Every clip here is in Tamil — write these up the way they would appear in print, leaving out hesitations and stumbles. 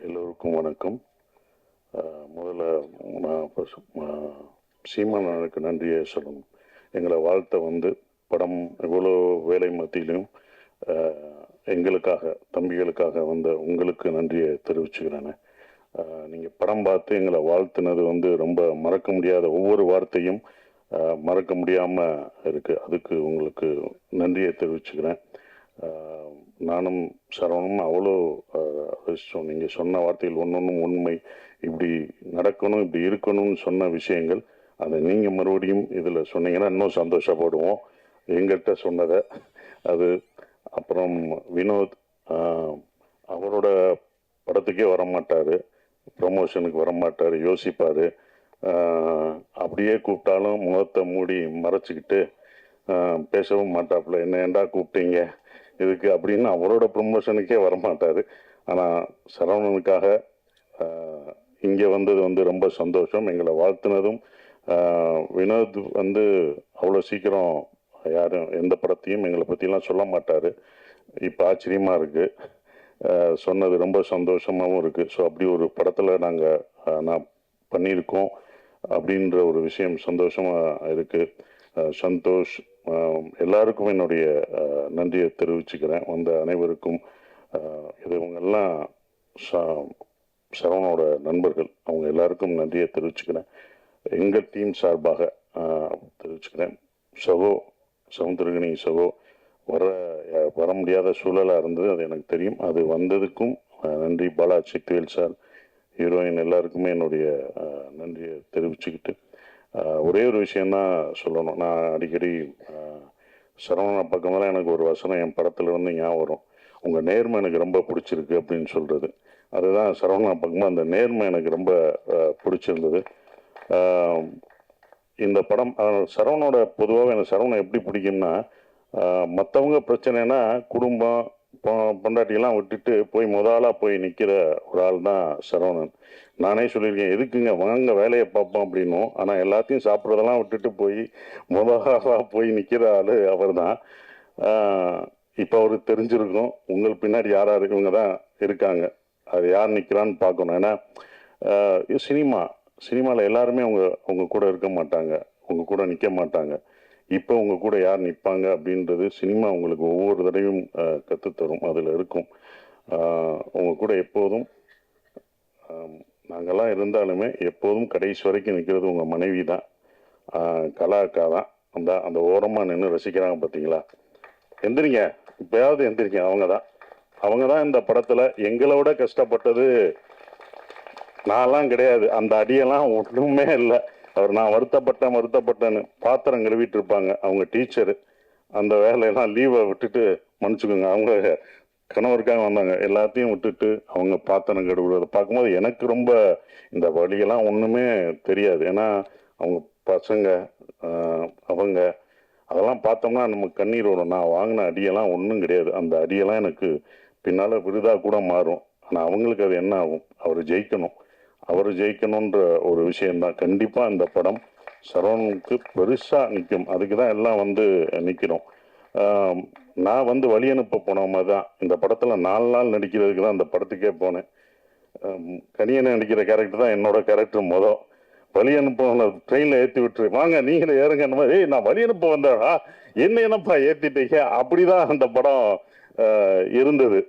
எல்லோருக்கும் வணக்கம். முதல்ல நான் சீமானனுக்கு நன்றியை சொல்லணும். எங்களை வாழ்த்த வந்து படம் இவ்வளோ வேலை மத்தியிலும் எங்களுக்காக தம்பிகளுக்காக வந்த உங்களுக்கு நன்றியை தெரிவிச்சுக்கிறேன். நீங்கள் படம் பார்த்து எங்களை வாழ்த்துனது வந்து ரொம்ப மறக்க முடியாத ஒவ்வொரு வார்த்தையும் மறக்க முடியாமல் இருக்குது. அதுக்கு உங்களுக்கு நன்றியை தெரிவிச்சுக்கிறேன். நானும் சரவணனும் அவ்வளோ நீங்கள் சொன்ன வார்த்தைகள் ஒன்றொன்றும் உண்மை. இப்படி நடக்கணும், இப்படி இருக்கணும்னு சொன்ன விஷயங்கள் அதை நீங்கள் மறுபடியும் இதில் சொன்னீங்கன்னா இன்னும் சந்தோஷப்படுவோம். எங்கிட்ட சொன்னதை அது. அப்புறம் வினோத் அவரோட படத்துக்கே வரமாட்டார், ப்ரமோஷனுக்கு வரமாட்டார், யோசிப்பார். அப்படியே கூப்பிட்டாலும் முகத்தை மூடி மறைச்சிக்கிட்டு பேசவும் மாட்டாப்புல. என்ன ஏண்டா கூப்பிட்டீங்க இதுக்கு அப்படின்னு அவரோட ப்ரமோஷனுக்கே வரமாட்டார். ஆனால் சரவணனுக்காக இங்கே வந்தது வந்து ரொம்ப சந்தோஷம். எங்களை வாழ்த்துனதும் வினோத் வந்து அவ்வளோ சீக்கிரம் யாரும் எந்த படத்தையும் எங்களை பற்றிலாம் சொல்ல மாட்டார். இப்போ ஆச்சரியமாக இருக்குது, சொன்னது ரொம்ப சந்தோஷமாகவும் இருக்குது. ஸோ அப்படி ஒரு படத்தில் நான் பண்ணியிருக்கோம் அப்படின்ற ஒரு விஷயம் சந்தோஷமாக இருக்குது. சந்தோஷ் எல்லாருக்கும் என்னுடைய நன்றியை தெரிவிச்சுக்கிறேன். வந்த அனைவருக்கும். இது இவங்கெல்லாம் சரவணோட நண்பர்கள், அவங்க எல்லாருக்கும் நன்றியை தெரிவிச்சுக்கிறேன். எங்கள் டீம் சார்பாக தெரிவிச்சுக்கிறேன். சவுந்தரகனி சகோ வர முடியாத சூழலாக இருந்தது, அது எனக்கு தெரியும். அது வந்ததுக்கும் நன்றி. பாலா சித்வேல் சார், ஹீரோயின் எல்லாருக்குமே என்னுடைய நன்றியை தெரிவிச்சுக்கிட்டு ஒரே ஒரு விஷயந்தான் சொல்லணும். நான் அடிக்கடி சரவணன் பக்கமெல்லாம் எனக்கு ஒரு வசனம் என் படத்தில் வந்து ஞாபகம் வரும். உங்கள் நேர்மை எனக்கு ரொம்ப பிடிச்சிருக்கு அப்படின்னு சொல்கிறது. அதுதான் சரவணன் பக்கமாக அந்த நேர்மை எனக்கு ரொம்ப பிடிச்சிருந்தது. இந்த படம் சரவணோட பொதுவாக எனக்கு சரவணன் எப்படி பிடிக்கும்னா, மற்றவங்க பிரச்சனைனா குடும்பம் பொண்டாட்டியெல்லாம் விட்டுட்டு போய் முதலாக போய் நிற்கிற ஒரு ஆள் தான் சரவணன். நானே சொல்லியிருக்கேன், எதுக்குங்க வாங்க வேலையை பார்ப்போம் அப்படின்னும். ஆனால் எல்லாத்தையும் சாப்பிட்றதெல்லாம் விட்டுட்டு போய் முதலாக போய் நிற்கிற ஆள் அவர் தான். இப்போ அவருக்கு தெரிஞ்சிருக்கும் உங்கள் பின்னாடி யார் யார் இவங்க தான் இருக்காங்க, அது யார் நிற்கிறான்னு பார்க்கணும். ஏன்னா சினிமாவில் எல்லாருமே அவங்க கூட இருக்க மாட்டாங்க, உங்கள் கூட நிற்க மாட்டாங்க. இப்போ உங்கள் கூட யார் நிற்பாங்க அப்படின்றது சினிமா உங்களுக்கு ஒவ்வொரு தடவையும் கற்றுத்தரும். அதில் இருக்கும். உங்கள் கூட எப்போதும் நாங்கள்லாம் இருந்தாலுமே எப்போதும் கடைசி வரைக்கும் நிற்கிறது உங்கள் மனைவி தான், கலா அக்கா தான். அந்த ஓரமாக நின்று ரசிக்கிறாங்க பார்த்தீங்களா, எந்திரிங்க இப்போயாவது எந்திரிங்க. அவங்க தான் இந்த படத்தில் எங்களோட கஷ்டப்பட்டது. நான்லாம் கிடையாது, அந்த அடியெல்லாம் ஒன்றுமே இல்லை. நான் வருத்தப்பட்டேன்னு பாத்திரம் கழுவிட்டு இருப்பாங்க அவங்க டீச்சரு. அந்த வேலையெல்லாம் லீவை விட்டுட்டு, மன்னிச்சுக்கோங்க, அவங்க கணவருக்காக வந்தாங்க, எல்லாத்தையும் விட்டுட்டு அவங்க பாத்திரம் கழுவுறதை பார்க்கும்போது எனக்கு ரொம்ப இந்த வழியெல்லாம் ஒன்றுமே தெரியாது. ஏன்னா அவங்க பசங்க அவங்க அதெல்லாம் பார்த்தோம்னா நம்ம கண்ணீர் வரும். நான் வாங்கின அடியெல்லாம் ஒன்றும் கிடையாது. அந்த அடியெல்லாம் எனக்கு பின்னால் விருதாக கூட மாறும். ஆனால் அவங்களுக்கு அது என்ன ஆகும், அவர் ஜெயிக்கணுன்ற ஒரு விஷயந்தான். கண்டிப்பாக இந்த படம் சரவணனுக்கு பெருசாக நிற்கும். அதுக்கு தான் எல்லாம் வந்து நிற்கிறோம். நான் வந்து வழி அனுப்ப போன மாதிரி தான் இந்த படத்தில் 4 நாள் நடிக்கிறதுக்கு தான் அந்த படத்துக்கே போனேன். கனியனை நடிக்கிற கேரக்டர் தான் என்னோட கேரக்டர். வழி அனுப்ப ட்ரெயினில் ஏற்றி விட்டுரு, வாங்க நீங்களே ஏறுங்க. அந்த மாதிரி நான் வழி அனுப்ப வந்தேடா, என்னப்பா ஏற்றிட்டீங்க, அப்படிதான் அந்த படம் இருந்தது.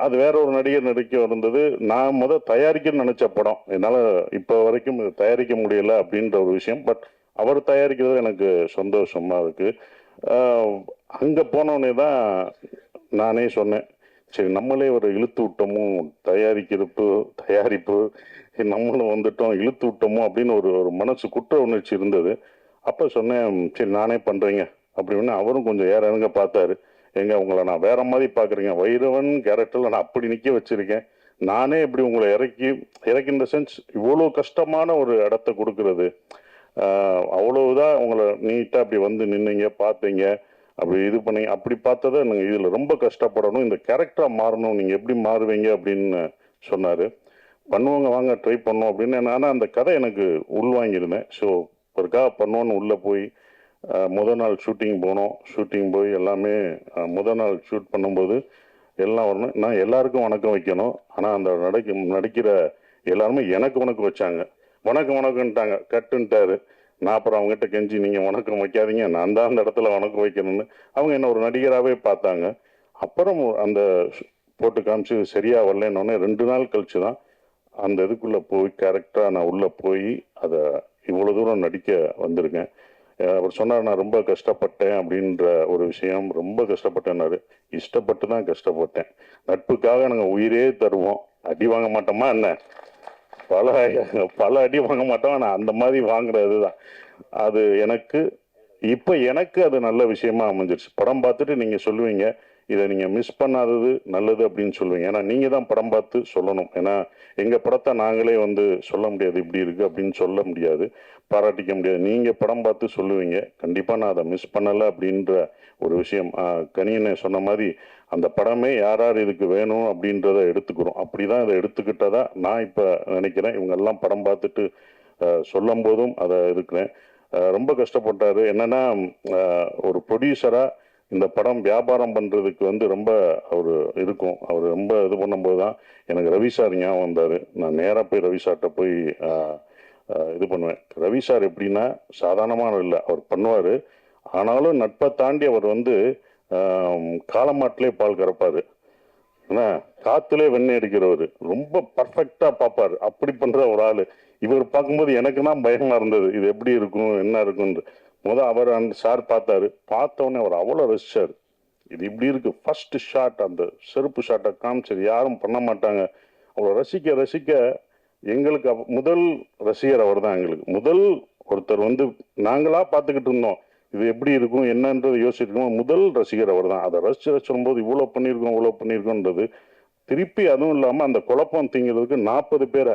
அது வேற ஒரு நடிகர் நடிக்க இருந்தது. நான் தயாரிக்கணும்னு நினைச்ச படம், என்னால் இப்போ வரைக்கும் தயாரிக்க முடியல அப்படின்ற ஒரு விஷயம். பட் அவர் தயாரிக்கிறது எனக்கு சந்தோஷமா இருக்கு. அங்கே போனோடனே தான் நானே சொன்னேன், சரி நம்மளே ஒரு இழுத்து விட்டோமும், தயாரிப்பு நம்மளும் வந்துட்டோம், இழுத்து விட்டோமோ அப்படின்னு ஒரு மனசு குற்ற உணர்ச்சி இருந்தது. அப்போ சொன்னேன், சரி நானே பண்ணுறீங்க அப்படின்னு. அவரும் கொஞ்சம் ஏறங்க பார்த்தாரு. எங்க உங்களை நான் வேற மாதிரி பார்க்குறீங்க, வைரவன் கேரக்டரில் நான் அப்படி நிற்க வச்சிருக்கேன், நானே இப்படி உங்களை இறக்கி இந்த சென்ஸ் இவ்வளோ கஷ்டமான ஒரு இடத்த கொடுக்கறது, அவ்வளவுதான் உங்களை நீட்டாக அப்படி வந்து நின்னீங்க, பார்த்தீங்க, அப்படி இது பண்ணீங்க, அப்படி பார்த்ததை நாங்கள் இதில் ரொம்ப கஷ்டப்படணும், இந்த கேரக்டராக மாறணும், நீங்கள் எப்படி மாறுவீங்க அப்படின்னு சொன்னார். பண்ணுவாங்க, வாங்க ட்ரை பண்ணோம் அப்படின்னு. ஆனால் அந்த கதை எனக்கு உள்வாங்கியிருந்தேன். ஸோ ஒருக்காக பண்ணுவோன்னு உள்ளே போய் முதல் நாள் ஷூட்டிங் போனோம். ஷூட்டிங் போய் எல்லாமே முதல் நாள் ஷூட் பண்ணும்போது எல்லாம் வரணும். நான் எல்லாருக்கும் வணக்கம் வைக்கணும். ஆனால் அந்த நடிக்கிற எல்லாருமே எனக்கு வணக்கம் வச்சாங்க. வணக்கம் வணக்கம்ட்டாங்க, கட்டுன்ட்டாரு. நான் அப்புறம் அவங்ககிட்ட கெஞ்சி நீங்கள் வணக்கம் வைக்காதீங்க, நான் தான் அந்த இடத்துல வணக்கம் வைக்கணும்னு. அவங்க என்ன ஒரு நடிகராகவே பார்த்தாங்க. அப்புறம் அந்த போட்டு காமிச்சு சரியாக வரலன்னொடனே 2 நாள் கழிச்சு தான் அந்த இதுக்குள்ளே போய் கேரக்டராக நான் உள்ளே போய் அதை இவ்வளோ தூரம் நடிக்க வந்திருக்கேன். அவர் சொன்னார், நான் ரொம்ப கஷ்டப்பட்டேன் அப்படின்ற ஒரு விஷயம். ரொம்ப கஷ்டப்பட்டேன்னாரு. இஷ்டப்பட்டு தான் கஷ்டப்பட்டேன். நட்புக்காக நாங்கள் உயிரே தருவோம். அடி வாங்க மாட்டோமா என்ன? பல பல அடி வாங்க மாட்டோம். ஆனால் அந்த மாதிரி வாங்குறது தான் அது. எனக்கு அது நல்ல விஷயமா அமைஞ்சிருச்சு. படம் பார்த்துட்டு நீங்கள் சொல்லுவீங்க, இதை நீங்கள் மிஸ் பண்ணாதது நல்லது அப்படின்னு சொல்லுவீங்க. ஏன்னா நீங்கள் தான் படம் பார்த்து சொல்லணும். ஏன்னா எங்கள் படத்தை நாங்களே சொல்ல முடியாது, இப்படி இருக்குது அப்படின்னு சொல்ல முடியாது, பாராட்டிக்க முடியாது. நீங்கள் படம் பார்த்து சொல்லுவீங்க. கண்டிப்பாக நான் அதை மிஸ் பண்ணலை அப்படின்ற ஒரு விஷயம். கனியனை சொன்ன மாதிரி அந்த படமே யார் யார் இதுக்கு வேணும் அப்படின்றத எடுத்துக்கிறோம். அப்படி தான் இதை எடுத்துக்கிட்டதா நான் இப்போ நினைக்கிறேன். இவங்கெல்லாம் படம் பார்த்துட்டு சொல்லும் போதும் அதை இருக்கிறேன். ரொம்ப கஷ்டப்பட்டார். என்னென்னா ஒரு ப்ரொடியூசராக இந்த படம் வியாபாரம் பண்ணுறதுக்கு ரொம்ப அவர் இருக்கும். அவர் ரொம்ப இது பண்ணும்போது தான் எனக்கு ரவி சார் ஞாபகம் வந்தார். நான் நேராக போய் ரவி சார்கிட்ட போய் இது பண்ணுவேன். ரவி சார் எப்படின்னா சாதாரணமான இல்லை, அவர் பண்ணுவார். ஆனாலும் நட்பை தாண்டி அவர் காலமாட்டிலே பால் கறப்பார். ஏன்னா காற்றுலே வெண்ணெய் அடிக்கிறவர். ரொம்ப பர்ஃபெக்டாக பார்ப்பார். அப்படி பண்ணுற ஒரு ஆள். இவர் பார்க்கும்போது எனக்கு தான் பயமாக இருந்தது, இது எப்படி இருக்கும் என்ன இருக்குன்னு. அவர் அந்த சார் பார்த்தாரு. பார்த்தவொடனே அவர் அவ்வளோ ரசிச்சார். இது இப்படி இருக்கு. ஃபர்ஸ்ட் ஷாட், அந்த செருப்பு ஷாட்டை காமிச்சது யாரும் பண்ண மாட்டாங்க. அவ்வளோ ரசிக்க ரசிக்க எங்களுக்கு முதல் ரசிகர் அவர் தான். எங்களுக்கு முதல் ஒருத்தர் நாங்களா பார்த்துக்கிட்டு இருந்தோம் இது எப்படி இருக்கும் என்னன்றது யோசிச்சிருக்கோம். முதல் ரசிகர் அவர் தான். அதை ரசிச்சு சொல்லும்போது இவ்வளோ பண்ணியிருக்கோன்றது திருப்பி. அதுவும் இல்லாமல் அந்த குழப்பம் தீங்கிறதுக்கு 40 பேரை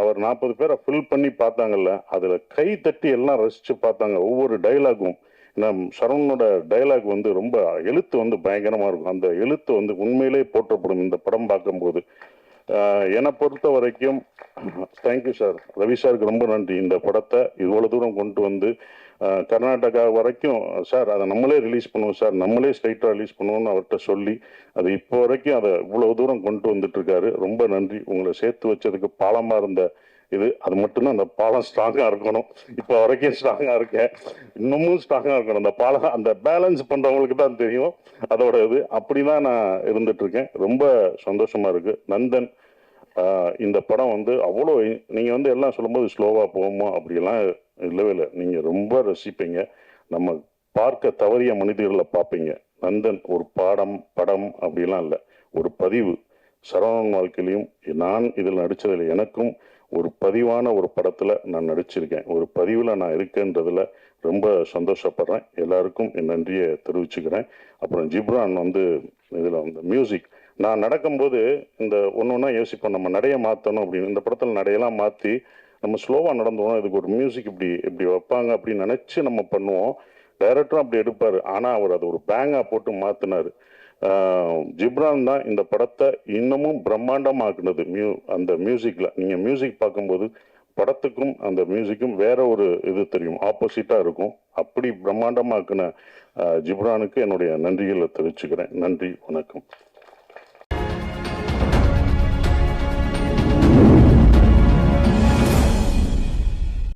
அவர் 40 பேரை ஃபில் பண்ணி பார்த்தாங்கல்ல, அதில் கை தட்டி எல்லாம் ரசித்து பார்த்தாங்க. ஒவ்வொரு டைலாகும். சரவணனோட டைலாக் ரொம்ப எழுத்து பயங்கரமாக இருக்கும். அந்த எழுத்து உண்மையிலே போற்றப்படும் இந்த படம் பார்க்கும்போது. என்னை பொறுத்த வரைக்கும் தேங்க்யூ சார். ரவி சாருக்கு ரொம்ப நன்றி. இந்த படத்தை இவ்வளோ தூரம் கொண்டு கர்நாடகா வரைக்கும் சார் அதை நம்மளே ரிலீஸ் பண்ணுவோம் சார், நம்மளே ஸ்ட்ரைட்டாக ரிலீஸ் பண்ணுவோம்னு அவர்கிட்ட சொல்லி அது இப்போ வரைக்கும் அதை இவ்வளோ தூரம் கொண்டு வந்துட்டுருக்காரு. ரொம்ப நன்றி. உங்களை சேர்த்து வச்சதுக்கு பாலமாக இருந்த அது மட்டும்தான். அந்த பாலம் ஸ்ட்ராங்காக இருக்கணும். இப்போ வரைக்கும் ஸ்ட்ராங்காக இருக்கேன், இன்னமும் ஸ்ட்ராங்காக இருக்கணும். அந்த பாலம் அந்த பேலன்ஸ் பண்ணுறவங்களுக்கு தான் தெரியும் அதோட அப்படி தான் நான் இருந்துகிட்ருக்கேன். ரொம்ப சந்தோஷமாக இருக்குது. நந்தன் இந்த படம் அவ்வளோ நீங்கள் எல்லாம் சொல்லும்போது ஸ்லோவாக போகுமோ அப்படிலாம் இல்லவே இல்லை. நீங்கள் ரொம்ப ரசிப்பீங்க. நம்ம பார்க்க தவறிய மனிதர்களை பார்ப்பீங்க. நந்தன் ஒரு படம் அப்படிலாம் இல்லை, ஒரு பதிவு. சரவணன் வாழ்க்கையிலையும் நான் இதில் நடித்ததில் எனக்கும் ஒரு பதிவான ஒரு படத்தில் நான் நடிச்சிருக்கேன். ஒரு பதிவில் நான் இருக்கேன்றதில் ரொம்ப சந்தோஷப்படுறேன். எல்லாருக்கும் என் நன்றியை தெரிவிச்சுக்கிறேன். அப்புறம் ஜிப்ரான் இதில் மியூசிக் நான் நடக்கும்போது இந்த ஒன்றா யோசிப்போம், நம்ம நடைய மாற்றணும் அப்படின்னு. இந்த படத்தில் நடையெல்லாம் மாற்றி நம்ம ஸ்லோவாக நடந்தோம், இதுக்கு ஒரு மியூசிக் இப்படி வைப்பாங்க அப்படின்னு நினச்சி நம்ம பண்ணுவோம். டைரக்டரும் அப்படி எடுப்பார். ஆனால் அவர் அதை ஒரு பேங்காக போட்டு மாற்றினார். ஜிப்ரான் தான் இந்த படத்தை இன்னமும் பிரம்மாண்டமாக்குனது. அந்த மியூசிக்கில் நீங்கள் மியூசிக் பார்க்கும்போது படத்துக்கும் அந்த மியூசிக்கும் வேற ஒரு தெரியும், ஆப்போசிட்டாக இருக்கும். அப்படி பிரம்மாண்டமாக்குன ஜிப்ரானுக்கு என்னுடைய நன்றிகளை தெரிவிச்சுக்கிறேன். நன்றி, வணக்கம்.